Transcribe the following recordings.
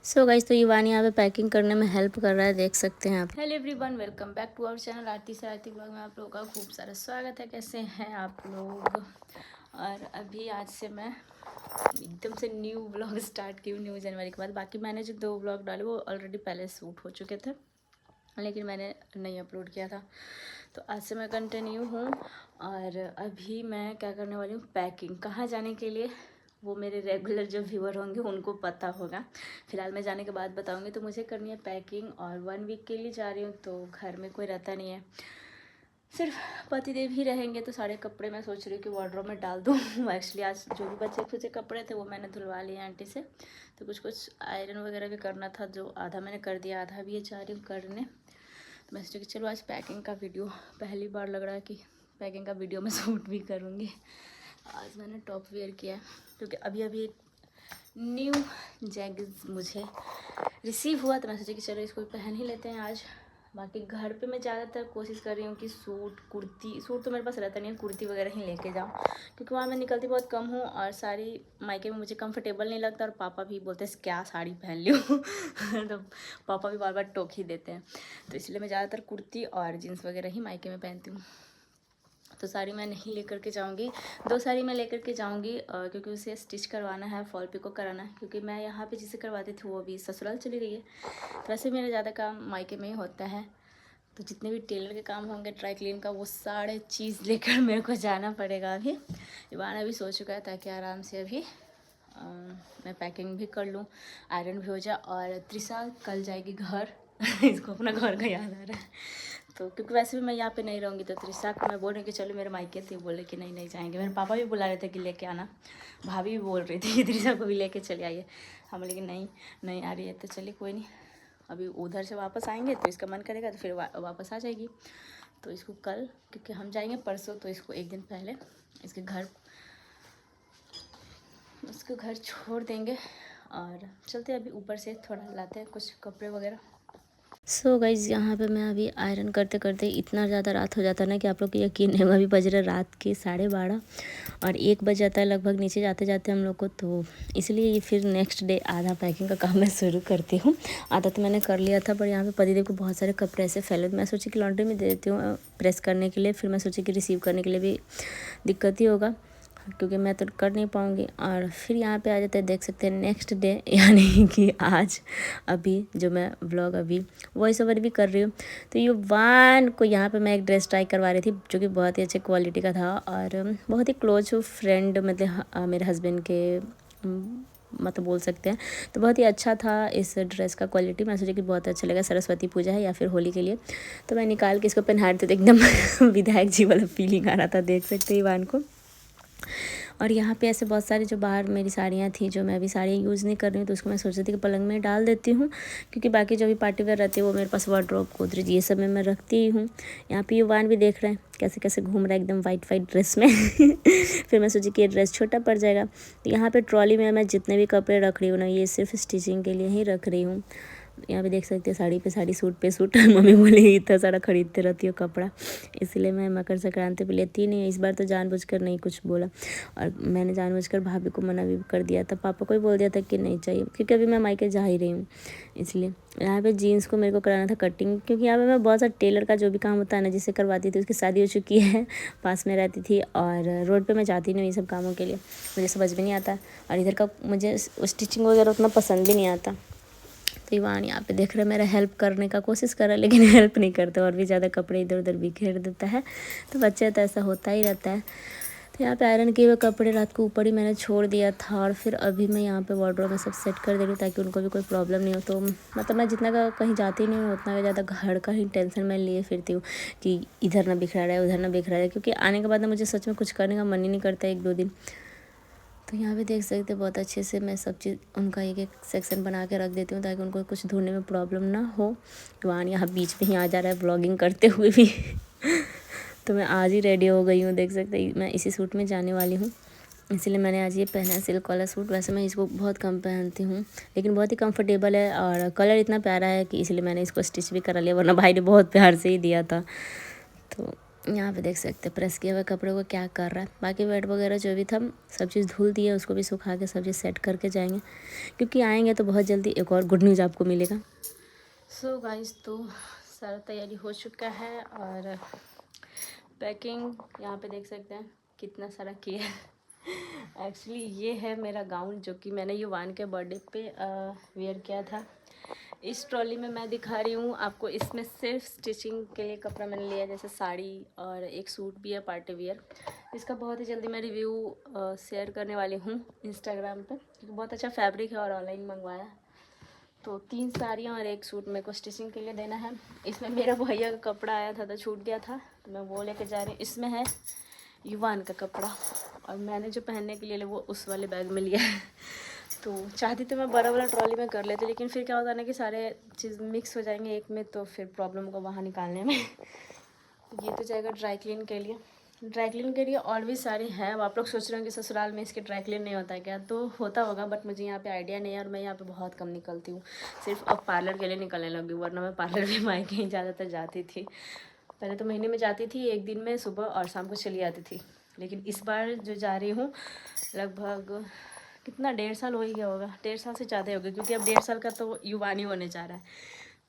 So guys, तो Ivan यहाँ पे पैकिंग करने में हेल्प कर रहा है, देख सकते हैं आप। Hello everyone, welcome back to our channel Aarti से आरती ब्लॉग में आप लोगों का खूब सारा स्वागत है। कैसे हैं आप लोग? और अभी आज से मैं एकदम से न्यू ब्लॉग स्टार्ट की हूँ न्यू जनवरी के बाद। बाकी मैंने जो 2 ब्लॉग डाले वो ऑलरेडी पहले शूट हो चुके थे, लेकिन मैंने नहीं अपलोड किया था, तो आज से मैं कंटिन्यू हूँ। और अभी मैं क्या करने वाली हूँ, पैकिंग। कहाँ जाने के लिए वो मेरे रेगुलर जो व्यूअर होंगे उनको पता होगा, फिलहाल मैं जाने के बाद बताऊँगी। तो मुझे करनी है पैकिंग, और 1 वीक के लिए जा रही हूँ, तो घर में कोई रहता नहीं है, सिर्फ पतिदेव ही रहेंगे। तो सारे कपड़े मैं सोच रही हूँ कि वार्डरोब में डाल दूँ। एक्चुअली आज जो भी बचे खुचे कपड़े थे वो मैंने धुलवा लिए आंटी से, तो कुछ कुछ आयरन वगैरह भी करना था, जो आधा मैंने कर दिया, आधा भी ये चाह रही हूँ करने। तो मैं सोचा कि चलो आज पैकिंग का वीडियो, पहली बार लग रहा है कि पैकिंग का वीडियो मैं शूट भी करूँगी। आज मैंने टॉप वेयर किया है, क्योंकि अभी अभी न्यू जैगिस मुझे रिसीव हुआ, तो मैं सोचा कि चलो इसको पहन ही लेते हैं आज। बाकी घर पे मैं ज़्यादातर कोशिश कर रही हूँ कि सूट तो मेरे पास रहता नहीं है, कुर्ती वगैरह ही लेके जाऊँ, क्योंकि वहाँ मैं निकलती बहुत कम हूँ, और साड़ी मायके में मुझे कंफर्टेबल नहीं लगता, और पापा भी बोलते हैं क्या साड़ी पहन ली हो। तो पापा भी बार बार टोक ही देते हैं, तो इसलिए मैं ज़्यादातर कुर्ती और जीन्स वगैरह ही मायके में पहनती हूँ। तो साड़ी मैं नहीं लेकर के जाऊँगी, 2 साड़ी मैं लेकर के जाऊँगी, क्योंकि उसे स्टिच करवाना है, फॉल पिको कराना है, क्योंकि मैं यहाँ पे जिसे करवाती थी वो अभी ससुराल चली गई है। तो वैसे मेरा ज़्यादा काम मायके में ही होता है, तो जितने भी टेलर के काम होंगे, ड्राई क्लीन का, वो सारे चीज़ लेकर मेरे को जाना पड़ेगा। अभी इवान अभी सो चुका है, ताकि आराम से अभी मैं पैकिंग भी कर लूँ, आयरन भी हो जाए। और त्रिशा कल जाएगी घर। इसको अपना घर का याद आ रहा है, तो क्योंकि वैसे भी मैं यहाँ पे नहीं रहूँगी, तो त्रिशा को मैं बोल रही हूँ कि चलो मेरे मायके थे, बोले कि नहीं नहीं जाएंगे। मेरे पापा भी बुला रहे थे कि लेके आना, भाभी भी बोल रही थी कि त्रिशा को भी लेके चले आइए। हम बोले कि नहीं नहीं आ रही है, तो चलिए कोई नहीं, अभी उधर से वापस आएंगे तो इसका मन करेगा तो फिर वापस आ जाएगी। तो इसको कल, क्योंकि हम जाएंगे परसों, तो इसको एक दिन पहले उसके घर छोड़ देंगे, और चलते अभी ऊपर से थोड़ा लाते हैं कुछ कपड़े वगैरह। सो गाइज़, यहाँ पे मैं अभी आयरन करते करते इतना ज़्यादा रात हो जाता है ना कि आप लोग को यकीन नहीं होगा, अभी बज रहे रात के 12:30 और 1 बज जाता है लगभग नीचे जाते जाते हम लोग को। तो इसलिए ये फिर नेक्स्ट डे आधा पैकिंग का काम मैं शुरू करती हूँ। आधा तो मैंने कर लिया था, पर यहाँ पे पतिदेव को बहुत सारे कपड़े ऐसे फैले, मैं सोची कि लॉन्ड्री में दे देती हूँ प्रेस करने के लिए, फिर मैं सोची कि रिसीव करने के लिए भी दिक्कत ही होगा, क्योंकि मैं तो कर नहीं पाऊँगी। और फिर यहाँ पे आ जाते हैं, देख सकते हैं नेक्स्ट डे, यानी कि आज अभी जो मैं व्लॉग अभी वॉइस ओवर भी कर रही हूँ। तो युवान को यहाँ पे मैं एक ड्रेस ट्राई करवा रही थी, जो कि बहुत ही अच्छे क्वालिटी का था, और बहुत ही क्लोज फ्रेंड, मतलब मेरे हस्बैंड के मतलब बोल सकते हैं। तो बहुत ही अच्छा था इस ड्रेस का क्वालिटी, मैं सोची कि बहुत अच्छा लगा, सरस्वती पूजा है या फिर होली के लिए। तो मैं निकाल के इसको पहना रही थी, तो एकदम विधायक जी वाला फीलिंग आ रहा था, देख सकते हैं ईवान को। और यहाँ पे ऐसे बहुत सारी जो बाहर मेरी साड़ियाँ थी, जो मैं अभी साड़ियाँ यूज़ नहीं कर रही हूँ, तो उसको मैं सोच रही थी कि पलंग में डाल देती हूँ, क्योंकि बाकी जो भी पार्टी वेयर रहती है वो मेरे पास वार्डरोब, गोदरेज, ये सब में मैं रखती ही हूँ। यहाँ पे युवान भी देख रहे हैं कैसे कैसे घूम रहा है एकदम वाइट ड्रेस में। फिर मैं सोची कि ये ड्रेस छोटा पड़ जाएगा। तो यहाँ पर ट्रॉली में मैं जितने भी कपड़े रख रही हूँ ना, ये सिर्फ स्टिचिंग के लिए ही रख रही हूँ। यहाँ पे देख सकते हैं साड़ी पे साड़ी, सूट पे सूट। मम्मी बोली इतना सारा खरीदते रहती हो कपड़ा, इसलिए मैं मकर संक्रांति पे लेती नहीं। इस बार तो जानबूझकर नहीं कुछ बोला, और मैंने जानबूझकर भाभी को मना भी कर दिया था, पापा को भी बोल दिया था कि नहीं चाहिए, क्योंकि अभी मैं मायके जा ही रही हूँ। इसलिए यहाँ पे जीन्स को मेरे को कराना था कटिंग, क्योंकि यहाँ पे मैं बहुत सारा टेलर का जो भी काम होता है ना, जिससे करवाती थी, उसकी शादी हो चुकी है, पास में रहती थी, और रोड पे मैं जाती नहीं ये सब कामों के लिए, मुझे समझ भी नहीं आता, और इधर का मुझे स्टिचिंग वगैरह उतना पसंद भी नहीं आता। तो ईवान यहाँ पे देख रहे मेरा हेल्प करने का कोशिश कर रहा है, लेकिन हेल्प नहीं करता, और भी ज़्यादा कपड़े इधर उधर बिखेर देता है। तो बच्चे तो ऐसा होता ही रहता है। तो यहाँ पे आयरन किए हुए कपड़े रात को ऊपर ही मैंने छोड़ दिया था, और फिर अभी मैं यहाँ पे वार्डरोब में सब सेट कर दे रही हूँ, ताकि उनको भी कोई प्रॉब्लम नहीं हो। तो मतलब मैं जितना का कहीं जाती नहीं हूँ, उतना ज़्यादा घर का ही टेंशन मैं लिए फिरती हूँ कि इधर ना बिखरा रहा है, उधर ना बिखरा रहा है, क्योंकि आने के बाद ना मुझे सच में कुछ करने का मन ही नहीं करता 1-2 दिन। तो यहाँ पे देख सकते हैं बहुत अच्छे से मैं सब चीज़ उनका एक एक सेक्शन बना के रख देती हूँ, ताकि उनको कुछ ढूंढने में प्रॉब्लम ना हो। ईवान यहाँ बीच में ही आ जा रहा है ब्लॉगिंग करते हुए भी। तो मैं आज ही रेडी हो गई हूँ, देख सकते हैं मैं इसी सूट में जाने वाली हूँ, इसलिए मैंने आज ये पहना है सिल्क वाला सूट। वैसे मैं इसको बहुत कम पहनती हूँ, लेकिन बहुत ही कंफर्टेबल है, और कलर इतना प्यारा है कि इसलिए मैंने इसको स्टिच भी करा लिया, वरना भाई ने बहुत प्यार से ही दिया था। तो यहाँ पे देख सकते हैं प्रेस किए हुए कपड़े को क्या कर रहा है। बाकी बेड वगैरह जो भी था सब चीज़ धुल दिए, उसको भी सुखा के सब चीज़ सेट करके जाएंगे, क्योंकि आएंगे तो बहुत जल्दी एक और गुड न्यूज़ आपको मिलेगा। सो गाइस, तो सारा तैयारी हो चुका है और पैकिंग यहाँ पे देख सकते हैं कितना सारा किया है। एक्चुअली ये है मेरा गाउन जो कि मैंने युवान के बर्थडे पे वेयर किया था। इस ट्रॉली में मैं दिखा रही हूँ आपको, इसमें सिर्फ स्टिचिंग के लिए कपड़ा मैंने लिया, जैसे साड़ी और एक सूट भी है पार्टी वियर। इसका बहुत ही जल्दी मैं रिव्यू शेयर करने वाली हूँ इंस्टाग्राम पे, क्योंकि बहुत अच्छा फैब्रिक है और ऑनलाइन मंगवाया। तो 3 साड़ियाँ और एक सूट मेरे को स्टिचिंग के लिए देना है। इसमें मेरा भैया का कपड़ा आया था तो छूट गया था, तो मैं वो लेके जा रही हूँ। इसमें है युवान का कपड़ा और मैंने जो पहनने के लिए लिया वो उस वाले बैग में लिया है। तो चाहती तो मैं बड़ा वाला ट्रॉली में कर लेती, लेकिन फिर क्या होता है ना कि सारे चीज़ मिक्स हो जाएंगे एक में, तो फिर प्रॉब्लम को वहाँ निकालने में। ये तो जाएगा ड्राई क्लीन के लिए। ड्राई क्लीन के लिए और भी सारी है। अब आप लोग सोच रहे हो कि ससुराल में इसके ड्राई क्लीन नहीं होता है क्या, तो होता होगा, बट मुझे यहाँ पे आइडिया नहीं है और मैं यहाँ पे बहुत कम निकलती हूँ। सिर्फ अब पार्लर के लिए निकलने लगी, वरना मैं पार्लर भी मायके ही ज़्यादातर जाती थी। पहले तो महीने में जाती थी, एक दिन में सुबह और शाम को चली आती थी। लेकिन इस बार जो जा रही हूँ लगभग कितना 1.5 साल हो ही गया होगा, 1.5 साल से ज़्यादा हो गया, क्योंकि अब 1.5 साल का तो युवानी होने जा रहा है।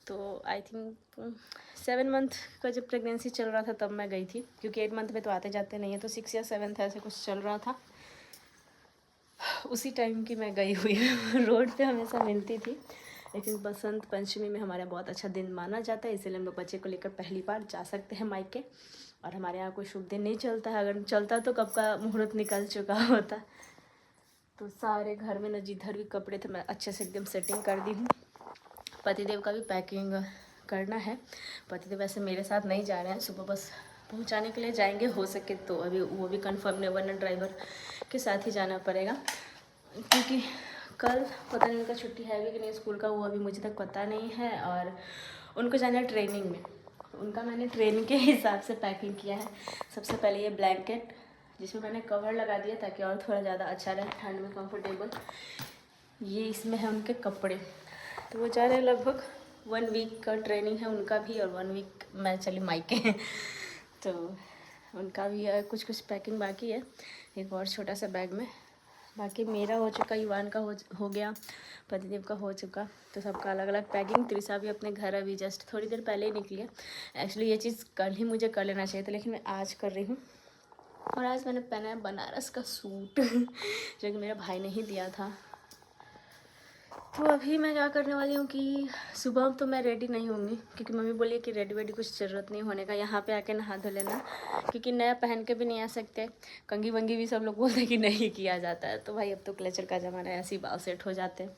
तो आई थिंक 7 मंथ का जब प्रेगनेंसी चल रहा था तब मैं गई थी, क्योंकि 8 मंथ में तो आते जाते नहीं है, तो 6 या 7 ऐसे कुछ चल रहा था, उसी टाइम की मैं गई हुई हूँ। रोड पे हमेशा मिलती थी, लेकिन बसंत पंचमी में हमारे बहुत अच्छा दिन माना जाता है, इसलिए हम लोग बच्चे को लेकर पहली बार जा सकते हैं मायके। और हमारे यहाँ कोई शुभ दिन नहीं चलता है, अगर चलता तो कब का मुहूर्त निकल चुका होता। तो सारे घर में न जिधर भी कपड़े थे मैं अच्छे से एकदम सेटिंग कर दी हूँ। पतिदेव का भी पैकिंग करना है। पतिदेव वैसे मेरे साथ नहीं जा रहे हैं, सुबह बस पहुंचाने के लिए जाएंगे, हो सके तो अभी वो भी कंफर्म नहीं, वरना ड्राइवर के साथ ही जाना पड़ेगा, क्योंकि कल पता नहीं उनका छुट्टी है कि नहीं स्कूल का, वो अभी मुझे तक पता नहीं है। और उनको जाना है ट्रेनिंग में, उनका मैंने ट्रेनिंग के हिसाब से पैकिंग किया है। सबसे पहले ये ब्लैंकेट जिसमें मैंने कवर लगा दिया ताकि और थोड़ा ज़्यादा अच्छा रहे ठंड में कंफर्टेबल। ये इसमें है उनके कपड़े। तो वो जा रहे हैं, लगभग 1 वीक का ट्रेनिंग है उनका भी, और 1 वीक मैं चली मायके। तो उनका भी कुछ कुछ पैकिंग बाकी है, एक और छोटा सा बैग में। बाकी मेरा हो चुका, युवान का हो गया, पतिदेव का हो चुका, तो सबका अलग अलग पैकिंग। त्रिशा भी अपने घर अभी जस्ट थोड़ी देर पहले ही निकली है। एक्चुअली ये चीज़ कल ही मुझे कर लेना चाहिए था, लेकिन मैं आज कर रही हूँ। और आज मैंने पहना है बनारस का सूट जो कि मेरे भाई ने ही दिया था। तो अभी मैं क्या करने वाली हूँ कि सुबह तो मैं रेडी नहीं होंगी, क्योंकि मम्मी बोली कि रेडी वेडी कुछ ज़रूरत नहीं होने का, यहाँ पे आके नहा धो लेना, क्योंकि नया पहन के भी नहीं आ सकते। कंघी वंगी भी सब लोग बोलते हैं कि नहीं किया जाता है, तो भाई अब तो क्लेचर का ज़माना है, ऐसे ही बाल सेट हो जाते हैं।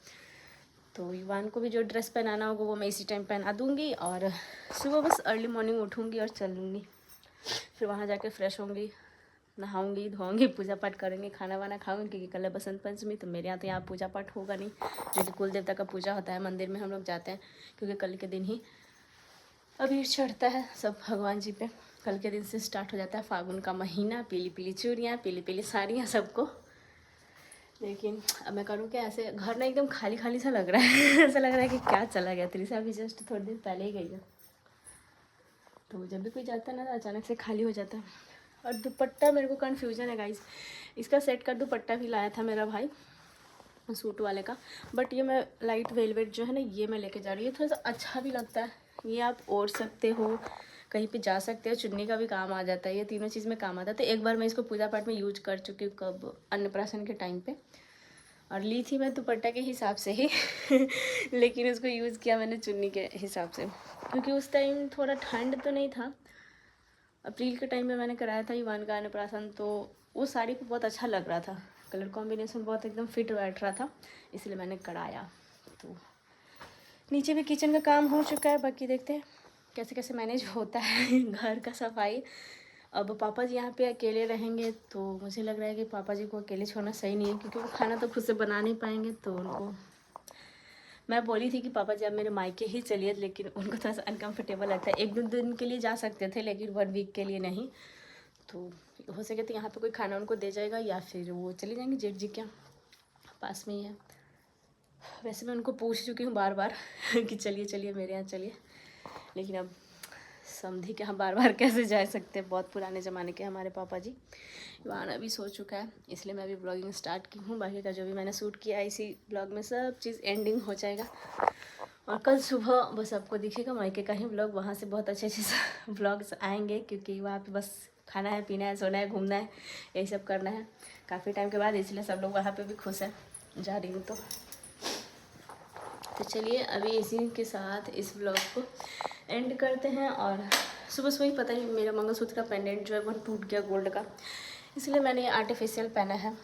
तो युवान को भी जो ड्रेस पहनाना होगा वो मैं इसी टाइम पहना दूँगी, और सुबह बस अर्ली मॉर्निंग उठूँगी और चल लूँगी। फिर वहाँ जाके फ्रेश होंगी, नहाऊंगी धोऊंगी, पूजा पाठ करेंगे, खाना वाना खाऊंगी, क्योंकि कल है बसंत पंचमी। तो मेरे यहाँ तो यहाँ पूजा पाठ होगा नहीं, जो कि कुल देवता का पूजा होता है, मंदिर में हम लोग जाते हैं, क्योंकि कल के दिन ही अबीर चढ़ता है सब भगवान जी पे। कल के दिन से स्टार्ट हो जाता है फागुन का महीना, पीली पीली चूड़ियाँ, पीली पीली साड़ियाँ सबको। लेकिन अब मैं करूँ क्या, ऐसे घर ना एकदम खाली खाली सा लग रहा है। ऐसा लग रहा है कि क्या चला गया। त्रिशा भी जस्ट थोड़ी देर पहले ही गई है, तो जब भी कोई जाता है ना तो अचानक से खाली हो जाता है। और दुपट्टा मेरे को कन्फ्यूजन है गाइस, इसका सेट का दुपट्टा भी लाया था मेरा भाई सूट वाले का, बट ये मैं लाइट वेलवेट जो है ना ये मैं लेके जा रही हूँ, थोड़ा सा अच्छा भी लगता है। ये आप ओढ़ सकते हो, कहीं पे जा सकते हो, चुन्नी का भी काम आ जाता है, ये तीनों चीज़ में काम आता है। तो एक बार मैं इसको पूजा पाठ में यूज कर चुकी हूँ, कब, अन्नप्राशन के टाइम पे, और ली थी मैं दुपट्टा के हिसाब से ही लेकिन उसको यूज़ किया मैंने चुन्नी के हिसाब से, क्योंकि उस टाइम थोड़ा ठंड तो नहीं था। अप्रैल के टाइम में मैंने कराया था युवान का अन्नप्राशन, तो वो साड़ी पे बहुत अच्छा लग रहा था, कलर कॉम्बिनेशन बहुत एकदम फिट बैठ रहा था, इसलिए मैंने कराया। तो नीचे भी किचन का काम हो चुका है, बाकी देखते हैं कैसे कैसे मैनेज होता है घर का सफाई। अब पापा जी यहाँ पे अकेले रहेंगे, तो मुझे लग रहा है कि पापा जी को अकेले छोड़ना सही नहीं है, क्योंकि वो खाना तो खुद से बना नहीं पाएंगे। तो उनको मैं बोली थी कि पापा जी आप मेरे मायके ही चलिए, लेकिन उनको थोड़ा सा अनकम्फर्टेबल लगता है। 1-2 दिन के लिए जा सकते थे, लेकिन 1 वीक के लिए नहीं। तो हो सके तो यहाँ पे कोई खाना उनको दे जाएगा, या फिर वो चले जाएंगे जेठ जी क्या, पास में ही है। वैसे मैं उनको पूछ चुकी हूँ बार बार कि चलिए चलिए मेरे यहाँ चलिए, लेकिन अब समझी कि हम बार बार कैसे जा सकते हैं। बहुत पुराने ज़माने के हमारे पापा जी। इवान अभी सो चुका है, इसलिए मैं अभी ब्लॉगिंग स्टार्ट की हूँ। बाकी का जो भी मैंने शूट किया है इसी ब्लॉग में सब चीज़ एंडिंग हो जाएगा। और कल सुबह बस आपको दिखेगा मायके का ही ब्लॉग। वहाँ से बहुत अच्छे अच्छे ब्लॉग्स आएंगे, क्योंकि वहाँ पे बस खाना है, पीना है, सोना है, घूमना है, यही सब करना है काफ़ी टाइम के बाद, इसलिए सब लोग वहाँ पे भी खुश हैं जा रही हूँ तो चलिए अभी इसी के साथ इस ब्लॉग को एंड करते हैं। और सुबह सुबह ही पता ही मेरा मंगलसूत्र का पेंडेंट जो है वो टूट गया गोल्ड का, इसलिए मैंने ये आर्टिफिशियल पहना है।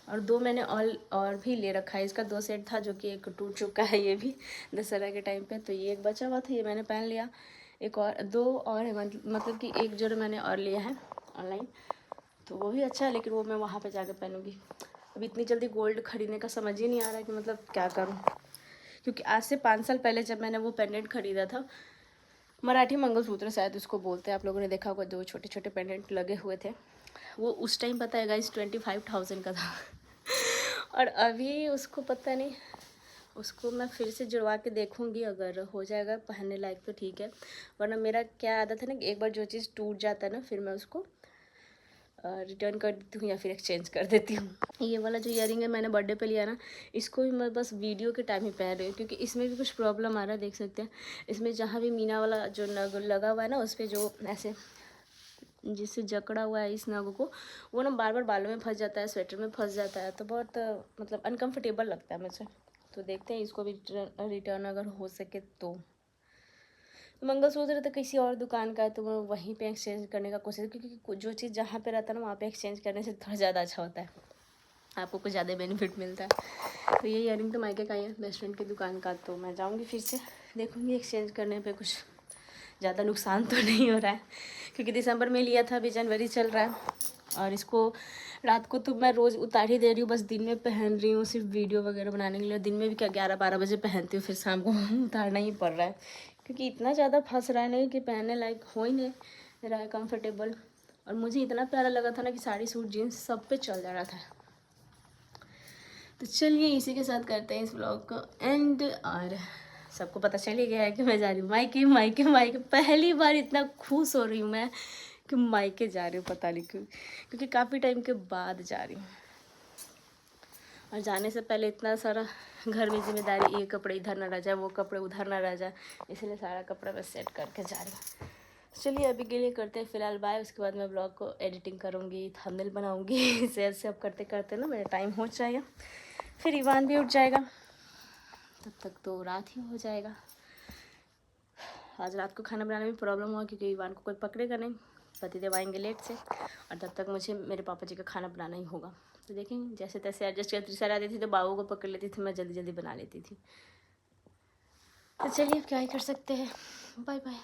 और 2 मैंने और भी ले रखा है। इसका 2 सेट था जो कि एक टूट चुका है, ये भी दशहरा के टाइम पे, तो ये एक बचा हुआ था, ये मैंने पहन लिया। एक और 2 और है, मतलब कि एक जोड़ मैंने और लिया है ऑनलाइन, तो वो भी अच्छा है, लेकिन वो मैं वहाँ पे जाकर पहनूँगी। अब इतनी जल्दी गोल्ड खरीदने का समझ ही नहीं आ रहा है कि मतलब क्या करूँ, क्योंकि आज से 5 साल पहले जब मैंने वो पेंडेंट ख़रीदा था, मराठी मंगलसूत्र शायद उसको बोलते हैं, आप लोगों ने देखा होगा, 2 छोटे छोटे पेंडेंट लगे हुए थे, वो उस टाइम पता है गाइस 25,000 का था। और अभी उसको पता नहीं, उसको मैं फिर से जुड़वा के देखूँगी, अगर हो जाएगा पहनने लायक तो ठीक है, वरना मेरा क्या आदत है ना कि एक बार जो चीज़ टूट जाता है ना, फिर मैं उसको रिटर्न कर देती हूँ या फिर एक्सचेंज कर देती हूँ। ये वाला जो ईयरिंग है मैंने बर्थडे पे लिया ना, इसको भी मैं बस वीडियो के टाइम ही पहन रही हूँ, क्योंकि इसमें भी कुछ प्रॉब्लम आ रहा है, देख सकते हैं। इसमें जहाँ भी मीना वाला जो नग लगा हुआ है ना, उस पर जो ऐसे जिससे जकड़ा हुआ है इस नग को, वो ना बार बार बालों में फंस जाता है, स्वेटर में फंस जाता है, तो बहुत मतलब अनकम्फर्टेबल लगता है मुझे। तो देखते हैं इसको भी रिटर्न अगर हो सके तो। मंगलसूत्र तो किसी और दुकान का है, तो मैं वहीं पे एक्सचेंज करने का कोशिश, क्योंकि जो चीज़ जहाँ पे रहता है ना, वहाँ पे एक्सचेंज करने से थोड़ा ज़्यादा अच्छा होता है, आपको कुछ ज़्यादा बेनिफिट मिलता है। तो ये ईयरिंग तो मायके का ही है, बेस्ट फ्रेंड की दुकान का, तो मैं जाऊँगी फिर से देखूँगी एक्सचेंज करने पे कुछ ज़्यादा नुकसान तो नहीं हो रहा है, क्योंकि दिसंबर में लिया था, अभी जनवरी चल रहा है। और इसको रात को तो मैं रोज़ उतार ही दे रही हूँ, बस दिन में पहन रही हूँ सिर्फ वीडियो वगैरह बनाने के लिए। दिन में भी क्या 11-12 बजे पहनती हूँ, फिर शाम को उतारना ही पड़ रहा है, क्योंकि इतना ज़्यादा फंस रहा है नहीं कि पहनने लायक हो ही नहीं रहा है कंफर्टेबल। और मुझे इतना प्यारा लगा था ना कि साड़ी सूट जीन्स सब पे चल जा रहा था। तो चलिए इसी के साथ करते हैं इस ब्लॉग को एंड। और सबको पता चल ही गया है कि मैं जा रही हूँ मायके। मायके मायके पहली बार इतना खुश हो रही हूँ मैं कि मायके जा रही हूँ, पता नहीं क्यों, क्योंकि काफ़ी टाइम के बाद जा रही हूँ। और जाने से पहले इतना सारा घर में जिम्मेदारी, ये कपड़े इधर ना रह जाए, वो कपड़े उधर ना रह जाए, इसलिए सारा कपड़ा मैं सेट करके जा रही हूँ। चलिए अभी के लिए करते हैं फ़िलहाल बाय। उसके बाद मैं ब्लॉग को एडिटिंग करूँगी, थंबनेल बनाऊँगी, शेयर से अब करते करते ना मेरा टाइम हो जाएगा, फिर इवान भी उठ जाएगा, तब तक तो रात ही हो जाएगा। आज रात को खाना बनाने में प्रॉब्लम हुआ, क्योंकि इवान को कोई पकड़ेगा नहीं, पतिदेव आएंगे लेट से, और तब तक मुझे मेरे पापा जी का खाना बनाना ही होगा। तो देखेंगे जैसे तैसे एडजस्ट कर। त्रिशा आती थी तो बाबू को पकड़ लेती थी, मैं जल्दी जल्दी बना लेती थी। तो चलिए अब क्या ही कर सकते हैं। Bye bye.